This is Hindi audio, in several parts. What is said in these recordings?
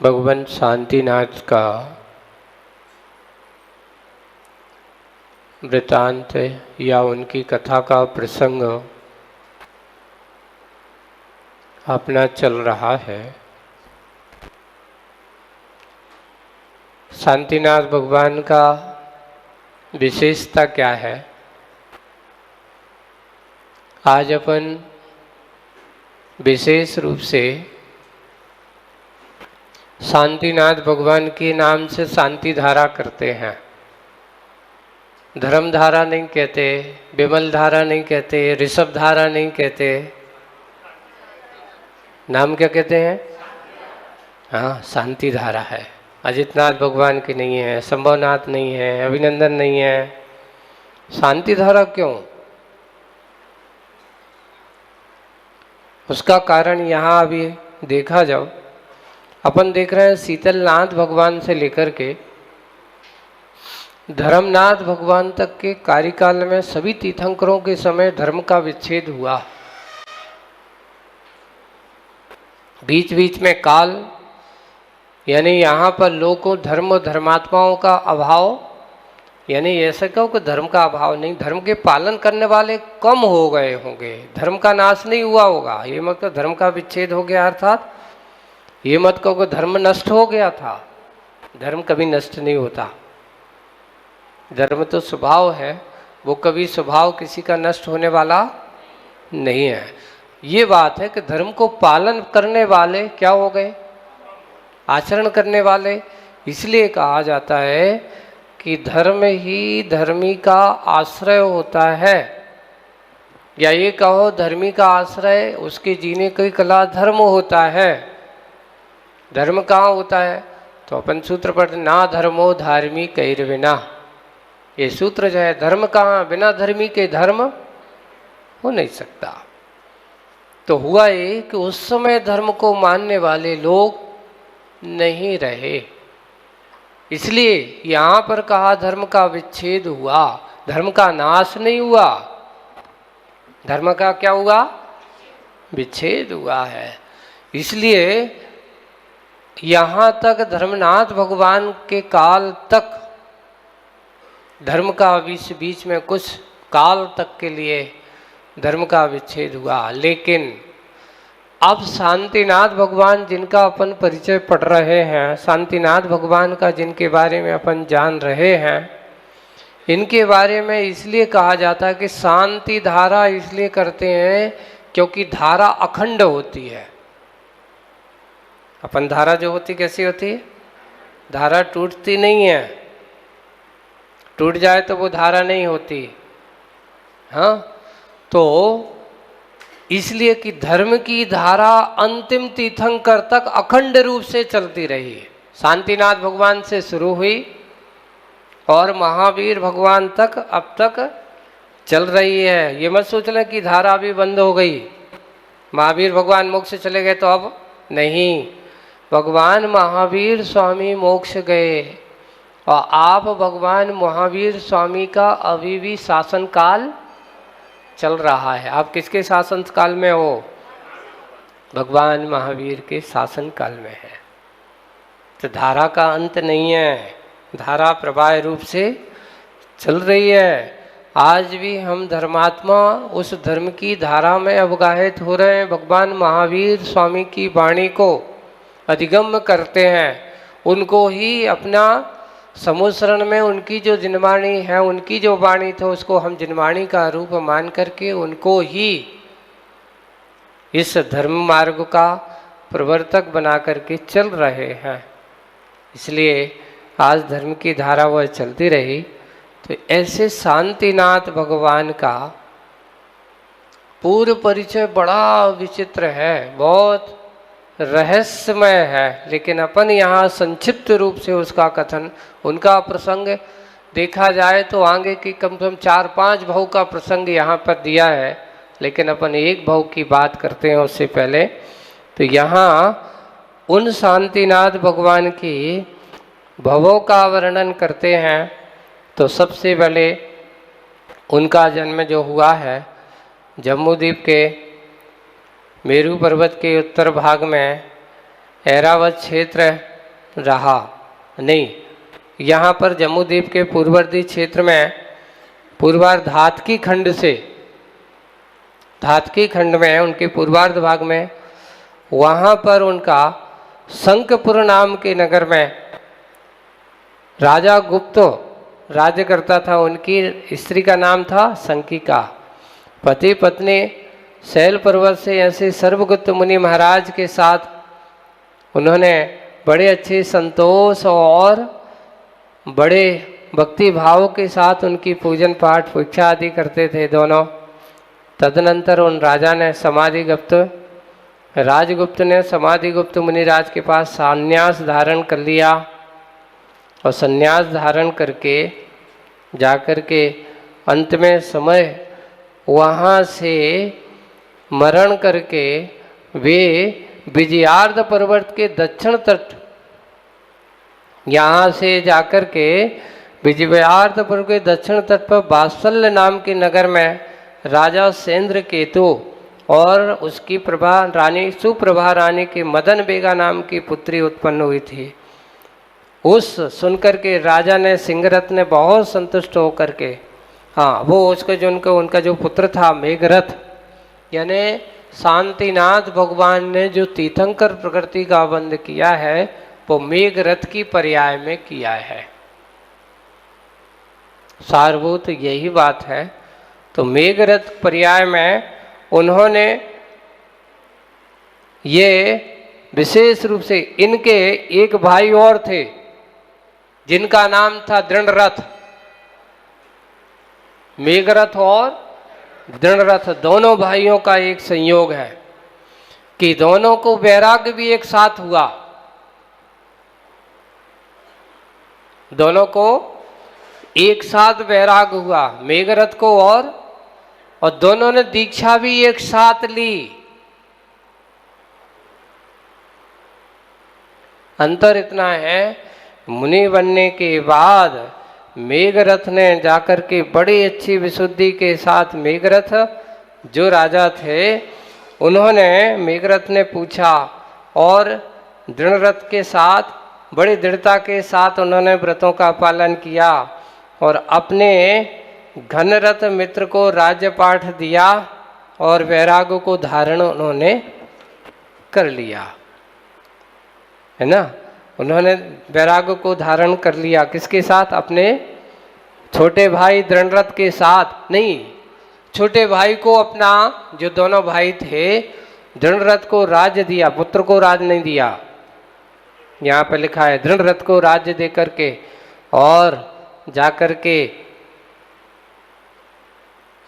भगवान शांतिनाथ का वृतांत या उनकी कथा का प्रसंग अपना चल रहा है। शांतिनाथ भगवान का विशेषता क्या है, आज अपन विशेष रूप से शांतिनाथ भगवान के नाम से शांति धारा करते हैं। धर्म धारा नहीं कहते, विमल धारा नहीं कहते, ऋषभ धारा नहीं कहते, नाम क्या कहते हैं? हाँ, शांति धारा है। अजितनाथ भगवान की नहीं है, संभवनाथ नहीं है, अभिनंदन नहीं है। शांति धारा क्यों? उसका कारण यहाँ अभी देखा जाओ। अपन देख रहे हैं शीतलनाथ भगवान से लेकर के धर्मनाथ भगवान तक के कार्यकाल में सभी तीर्थंकरों के समय धर्म का विच्छेद हुआ। बीच बीच में काल, यानी यहाँ पर लोगों धर्म और धर्मात्माओं का अभाव, यानी ऐसा कहो कि धर्म का अभाव नहीं, धर्म के पालन करने वाले कम हो गए होंगे, धर्म का नाश नहीं हुआ होगा। ये मत कहो धर्म का विच्छेद हो गया, अर्थात ये मत कहो कि धर्म नष्ट हो गया था। धर्म कभी नष्ट नहीं होता। धर्म तो स्वभाव है, वो कभी स्वभाव किसी का नष्ट होने वाला नहीं है। ये बात है कि धर्म को पालन करने वाले क्या हो गए? आचरण करने वाले। इसलिए कहा जाता है कि धर्म ही धर्मी का आश्रय होता है, या ये कहो धर्मी का आश्रय उसके जीने की कला धर्म होता है। धर्म कहाँ होता है? तो अपन सूत्र पढ़ते, ना धर्मो धार्मी कैर्विना। ये सूत्र जो है, धर्म कहाँ? बिना धर्मी के धर्म हो नहीं सकता। तो हुआ ये कि उस समय धर्म को मानने वाले लोग नहीं रहे, इसलिए यहाँ पर कहा धर्म का विच्छेद हुआ। धर्म का नाश नहीं हुआ, धर्म का क्या हुआ? विच्छेद हुआ है। इसलिए यहाँ तक धर्मनाथ भगवान के काल तक धर्म का बीच में कुछ काल तक के लिए धर्म का विच्छेद हुआ। लेकिन अब शांतिनाथ भगवान जिनका अपन परिचय पढ़ रहे हैं, शांतिनाथ भगवान का जिनके बारे में अपन जान रहे हैं, इनके बारे में इसलिए कहा जाता है कि शांति धारा इसलिए करते हैं क्योंकि धारा अखंड होती है। अपन धारा जो होती कैसी होती है? धारा टूटती नहीं है, टूट जाए तो वो धारा नहीं होती। हाँ, तो इसलिए कि धर्म की धारा अंतिम तीर्थंकर तक अखंड रूप से चलती रही। शांतिनाथ भगवान से शुरू हुई और महावीर भगवान तक अब तक चल रही है। ये मत सोच लें कि धारा भी बंद हो गई, महावीर भगवान मोक्ष से चले गए तो अब नहीं। भगवान महावीर स्वामी मोक्ष गए और आप भगवान महावीर स्वामी का अभी भी शासन काल चल रहा है। आप किसके शासन काल में हो? भगवान महावीर के शासन काल में है। तो धारा का अंत नहीं है, धारा प्रवाह रूप से चल रही है। आज भी हम धर्मात्मा उस धर्म की धारा में अवगाहित हो रहे हैं। भगवान महावीर स्वामी की वाणी को अधिगम्य करते हैं, उनको ही अपना समुसरण में उनकी जो जिनवाणी है, उनकी जो वाणी थे उसको हम जिनवाणी का रूप मान करके उनको ही इस धर्म मार्ग का प्रवर्तक बना करके चल रहे हैं। इसलिए आज धर्म की धारा वह चलती रही। तो ऐसे शांतिनाथ भगवान का पूर्व परिचय बड़ा विचित्र है, बहुत रहस्यमय है। लेकिन अपन यहाँ संक्षिप्त रूप से उसका कथन, उनका प्रसंग देखा जाए तो आगे की कम से कम 4-5 भाव का प्रसंग यहाँ पर दिया है, लेकिन अपन एक भाव की बात करते हैं उससे पहले। तो यहाँ उन शांतिनाथ भगवान की भवों का वर्णन करते हैं। तो सबसे पहले उनका जन्म जो हुआ है जम्बूद्वीप के मेरू पर्वत के उत्तर भाग में ऐरावत क्षेत्र रहा नहीं। यहाँ पर जम्मूद्वीप के पूर्ववर्ती क्षेत्र में पूर्वार्ध धातकी खंड में उनके पूर्वार्ध भाग में वहाँ पर उनका शंखपुर नाम के नगर में राजा गुप्त राज्य करता था। उनकी स्त्री का नाम था शंकिका। पति पत्नी शैल पर्वत से ऐसे सर्वगुप्त मुनि महाराज के साथ उन्होंने बड़े अच्छे संतोष और बड़े भक्ति भाव के साथ उनकी पूजन पाठ पूजा आदि करते थे दोनों। तदनंतर उन राजा ने राजगुप्त ने समाधिगुप्त मुनिराज के पास संन्यास धारण कर लिया और संन्यास धारण करके जाकर के अंत में समय वहाँ से मरण करके वे विजयार्ध पर्वत के दक्षिण तट यहाँ से जाकर के विजयार्ध पर्वत के दक्षिण तट पर वात्सल्य नाम के नगर में राजा सेंद्र केतु और उसकी सुप्रभा रानी के मदन बेगा नाम की पुत्री उत्पन्न हुई थी। उस सुनकर के राजा ने सिंहरथ ने बहुत संतुष्ट होकर के वो उसका उनका जो पुत्र था मेघरथ, यानी शांतिनाथ भगवान ने जो तीर्थंकर प्रकृति का बंध किया है वो मेघरथ की पर्याय में किया है। सारभूत यही बात है। तो मेघरथ पर्याय में उन्होंने ये विशेष रूप से इनके एक भाई और थे जिनका नाम था दृढ़रथ। मेघरथ और दृढ़रथ दोनों भाइयों का एक संयोग है कि दोनों को वैराग्य भी एक साथ हुआ। दोनों को एक साथ वैराग्य हुआ मेघरथ को और दोनों ने दीक्षा भी एक साथ ली। अंतर इतना है, मुनि बनने के बाद मेघरथ ने जाकर के बड़ी अच्छी विशुद्धि के साथ मेघरथ जो राजा थे उन्होंने मेघरथ ने पूछा और दृढ़रथ के साथ बड़ी दृढ़ता के साथ उन्होंने व्रतों का पालन किया और अपने घनरथ मित्र को राज्य पाठ दिया और वैराग्य को धारण उन्होंने कर लिया, है ना। उन्होंने वैराग्य को धारण कर लिया किसके साथ? अपने छोटे भाई दृढ़रथ के साथ नहीं, छोटे भाई को अपना जो दोनों भाई थे दृढ़रथ को राज्य दिया, पुत्र को राज्य नहीं दिया। यहाँ पे लिखा है दृढ़रथ को राज्य दे करके और जाकर के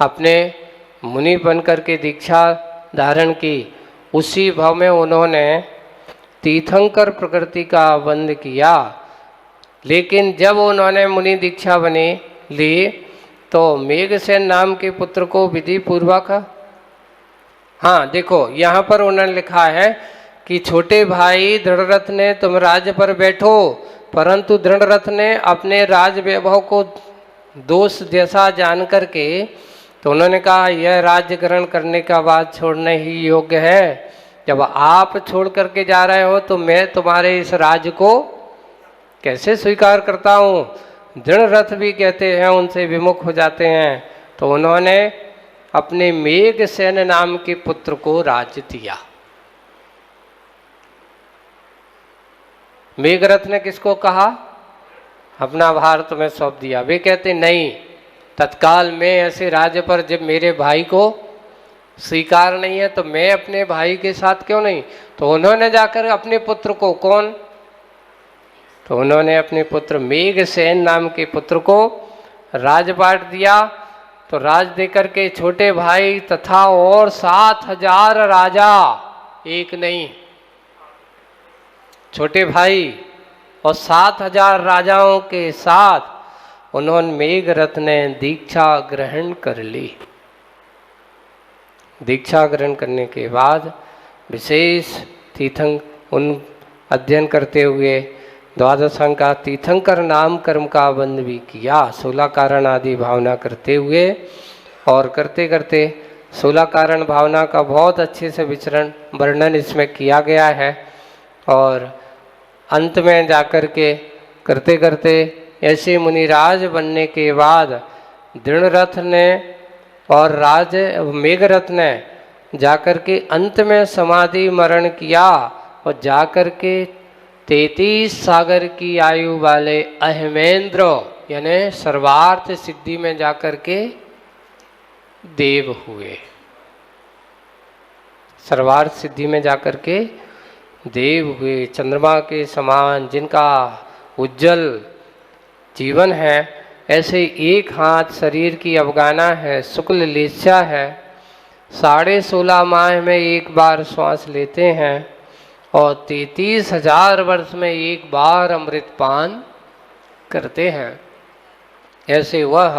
अपने मुनि बन करके दीक्षा धारण की। उसी भाव में उन्होंने तीर्थंकर प्रकृति का बंध किया। लेकिन जब उन्होंने मुनि दीक्षा बनी ली तो मेघसेन नाम के पुत्र को विधि पूर्वक, देखो यहाँ पर उन्होंने लिखा है कि छोटे भाई दृढ़रथ ने तुम राज्य पर बैठो, परंतु दृढ़रथ ने अपने राज वैभव को दोष जैसा जान करके तो उन्होंने कहा यह राज्य ग्रहण करने का बाद छोड़ने ही योग्य है। जब आप छोड़ करके जा रहे हो तो मैं तुम्हारे इस राज्य को कैसे स्वीकार करता हूँ। दृढ़रथ भी कहते हैं उनसे विमुख हो जाते हैं। तो उन्होंने अपने मेघसेन नाम के पुत्र को राज्य दिया। मेघरथ ने किसको कहा? अपना भार तुम्हें सौंप दिया। वे कहते नहीं, तत्काल में ऐसे राज्य पर जब मेरे भाई को स्वीकार नहीं है तो मैं अपने भाई के साथ क्यों नहीं। तो उन्होंने जाकर अपने पुत्र को तो उन्होंने अपने पुत्र मेघसेन नाम के पुत्र को राजपाट दिया। तो राज देकर के छोटे भाई तथा और 7,000 राजा, एक नहीं, छोटे भाई और 7,000 राजाओं के साथ उन्होंने मेघरथ ने दीक्षा ग्रहण कर ली। दीक्षा ग्रहण करने के बाद विशेष उन अध्ययन करते हुए द्वादश अंग का तीर्थंकर नाम कर्म का बंध भी किया, 16 कारण आदि भावना करते हुए। और करते करते 16 कारण भावना का बहुत अच्छे से वर्णन इसमें किया गया है। और अंत में जाकर के करते करते ऐसे मुनिराज बनने के बाद दृढ़रथ ने और मेघरथ ने जाकर के अंत में समाधि मरण किया और जाकर के 33 सागर की आयु वाले अहमेंद्र यानी सर्वार्थ सिद्धि में जाकर के देव हुए। सर्वार्थ सिद्धि में जाकर के देव हुए, चंद्रमा के समान जिनका उज्जवल जीवन है, ऐसे एक हाथ शरीर की अवगाना है, शुक्ल लेस्या है, 16.5 माह में एक बार श्वास लेते हैं और 33,000 वर्ष में एक बार अमृतपान करते हैं। ऐसे वह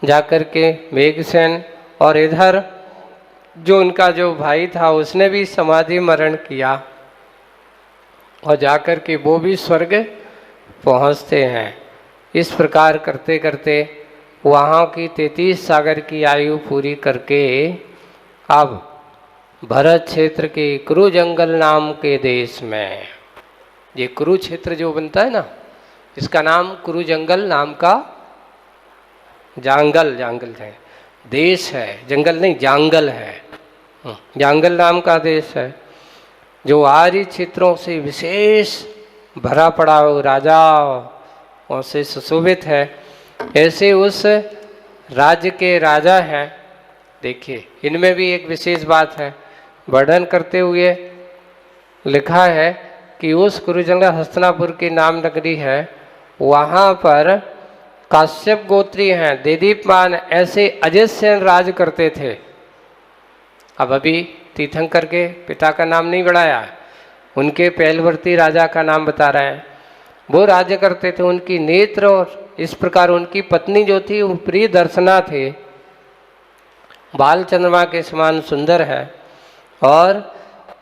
जाकर के मेघसेन और इधर जो उनका जो भाई था उसने भी समाधि मरण किया और जाकर के वो भी स्वर्ग पहुंचते हैं। इस प्रकार करते करते वहाँ की 33 सागर की आयु पूरी करके अब भरत क्षेत्र के कुरु जंगल नाम के देश में, ये कुरु क्षेत्र जो बनता है ना, इसका नाम कुरु जंगल नाम का जांगल है, देश है, जंगल नहीं जांगल है, जांगल नाम का देश है, जो आर्य क्षेत्रों से विशेष भरा पड़ा हो, राजाओं से सुशोभित है। ऐसे उस राज्य के राजा हैं। देखिए इनमें भी एक विशेष बात है, वर्णन करते हुए लिखा है कि उस कुरुजंगल हस्तिनापुर की नाम नगरी है, वहाँ पर काश्यप गोत्री हैं, देदीप्यमान ऐसे अजित सेन राज करते थे। अब अभी तीर्थंकर के पिता का नाम नहीं बढ़ाया, उनके पहलवर्ती राजा का नाम बता रहे हैं। वो राज्य करते थे, उनकी नेत्र और इस प्रकार उनकी पत्नी जो थी वो प्रिय दर्शना थे, बाल चंद्रमा के समान सुंदर है। और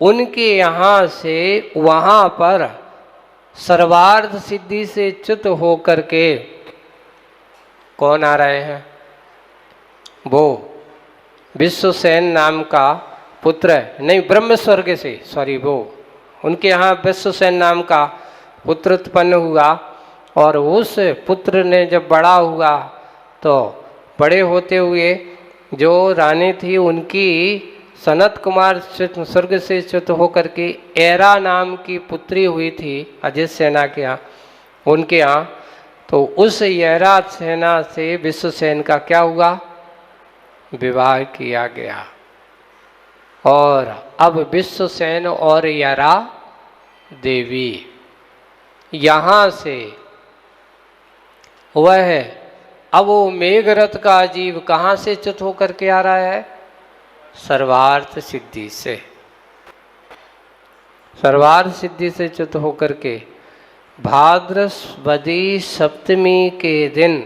उनके यहाँ से वहाँ पर सर्वार्थ सिद्धि से च्युत होकर के कौन आ रहे हैं, वो विश्वसेन नाम का पुत्र नहीं, ब्रह्म स्वर्ग से वो उनके यहाँ विश्वसेन नाम का पुत्र उत्पन्न हुआ। और उस पुत्र ने जब बड़ा हुआ तो बड़े होते हुए जो रानी थी उनकी सनत कुमार स्वर्ग से च्युत होकर के एरा नाम की पुत्री हुई थी अजित सेना के यहाँ, उनके यहाँ। तो उस एरा सेना से विश्वसेन का क्या हुआ, विवाह किया गया। और अब विश्वसेन और एरा देवी यहाँ से वह है। अब वो मेघरथ का जीव कहाँ से च्युत होकर के आ रहा है, सर्वार्थ सिद्धि से। सर्वार्थ सिद्धि से च्युत होकर के भाद्रपदी सप्तमी के दिन,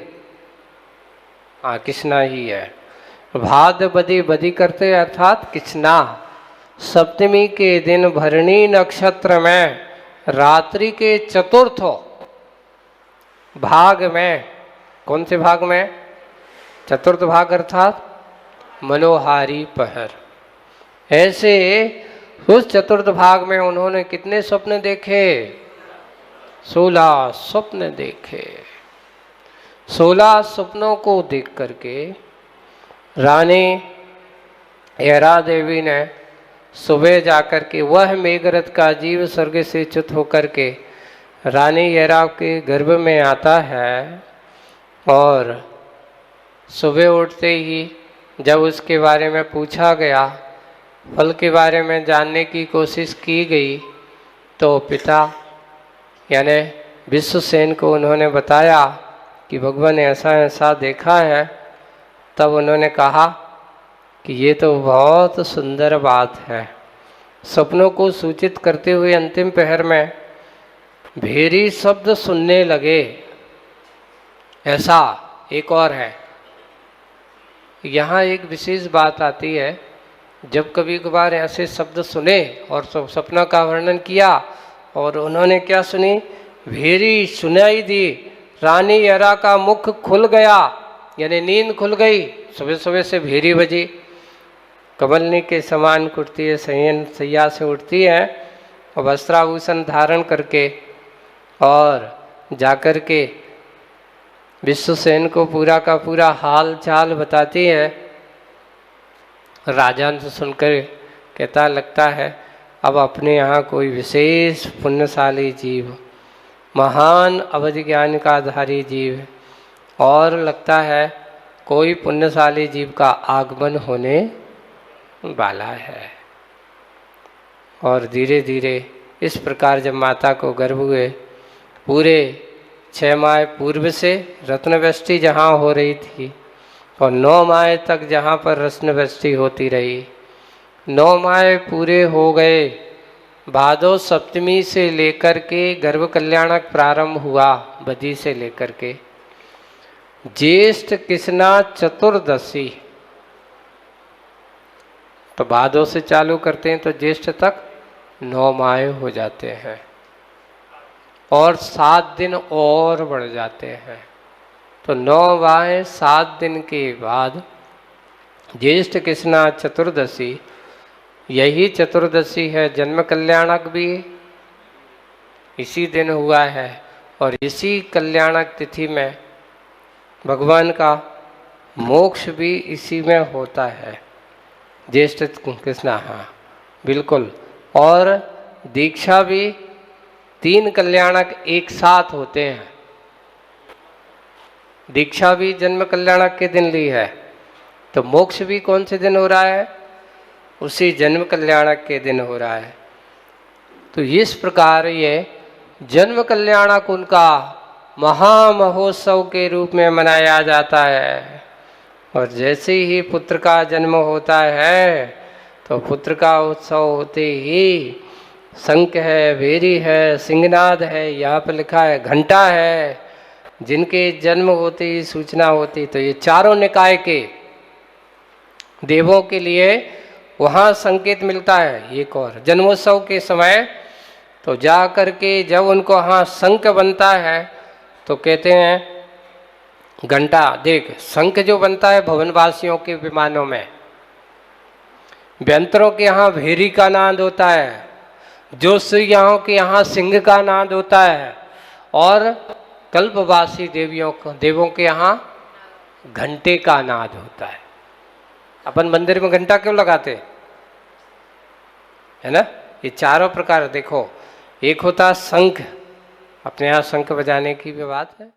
कृष्णा ही है, भाद्रपदी बदी करते अर्थात कृष्णा, सप्तमी के दिन भरणी नक्षत्र में रात्रि के चतुर्थ भाग में, कौन से भाग में, चतुर्थ भाग अर्थात मनोहारी पहर, ऐसे उस चतुर्थ भाग में उन्होंने कितने स्वप्न देखे, 16 स्वप्न देखे। 16 स्वप्नों को देख करके रानी एरा देवी ने सुबह जाकर के, वह मेघरथ का जीव स्वर्ग से च्युत होकर के रानी एरा के गर्भ में आता है। और सुबह उठते ही जब उसके बारे में पूछा गया, फल के बारे में जानने की कोशिश की गई, तो पिता यानी विश्वसेन को उन्होंने बताया कि भगवान ने ऐसा ऐसा देखा है। तब उन्होंने कहा कि ये तो बहुत सुंदर बात है। सपनों को सूचित करते हुए अंतिम पहर में भेरी शब्द सुनने लगे। ऐसा एक और है, यहाँ एक विशेष बात आती है, जब कभी कभार ऐसे शब्द सुने और सपना का वर्णन किया और उन्होंने क्या सुनी, भेरी सुनाई दी, रानी एरा का मुख खुल गया, यानी नींद खुल गई, सुबह सुबह से भेरी बजी, कमलनी के समान कुटती है, सैया से उठती है वस्त्राभूषण धारण करके और जाकर के विश्वसेन को पूरा का पूरा हाल चाल बताती है। राजा ने सुनकर कहता लगता है अब अपने यहाँ कोई विशेष पुण्यशाली जीव, महान अवधि ज्ञान का धारी जीव, और लगता है कोई पुण्यशाली जीव का आगमन होने वाला है। और धीरे धीरे इस प्रकार जब माता को गर्भ हुए, पूरे 6 माह पूर्व से रत्नवृष्टि जहाँ हो रही थी और 9 माह तक जहाँ पर रत्नवृष्टि होती रही, 9 माह पूरे हो गए। भादो सप्तमी से लेकर के गर्भ कल्याणक प्रारंभ हुआ, बदी से लेकर के ज्येष्ठ कृष्णा चतुर्दशी, तो भादो से चालू करते हैं तो ज्येष्ठ तक 9 माह हो जाते हैं और 7 दिन और बढ़ जाते हैं। तो 9 माह 7 दिन के बाद ज्येष्ठ कृष्णा चतुर्दशी, यही चतुर्दशी है जन्म कल्याणक भी इसी दिन हुआ है। और इसी कल्याणक तिथि में भगवान का मोक्ष भी इसी में होता है, ज्येष्ठ कृष्णा, हाँ बिल्कुल। और दीक्षा भी 3 कल्याणक एक साथ होते हैं। दीक्षा भी जन्म कल्याणक के दिन ली है, तो मोक्ष भी कौन से दिन हो रहा है? उसी जन्म कल्याणक के दिन हो रहा है। तो इस प्रकार ये जन्म कल्याणक उनका महामहोत्सव के रूप में मनाया जाता है। और जैसे ही पुत्र का जन्म होता है तो पुत्र का उत्सव होते ही शंख है, भेरी है, सिंहनाद है, यहाँ पर लिखा है घंटा है, जिनके जन्म होते ही सूचना होती। तो ये चारों निकाय के देवों के लिए वहाँ संकेत मिलता है। एक और जन्मोत्सव के समय तो जा कर के जब उनको वहाँ शंख बनता है तो कहते हैं घंटा देख, शंख जो बनता है भवनवासियों के विमानों में, व्यंतरों के यहाँ भेरी का नाद होता है, ज्योतिषियों के यहाँ सिंह का नाद होता है, और कल्पवासी देवों के यहाँ घंटे का नाद होता है। अपन मंदिर में घंटा क्यों लगाते है ना? ये चारों प्रकार देखो, एक होता शंख, अपने यहाँ शंख बजाने की भी बात है।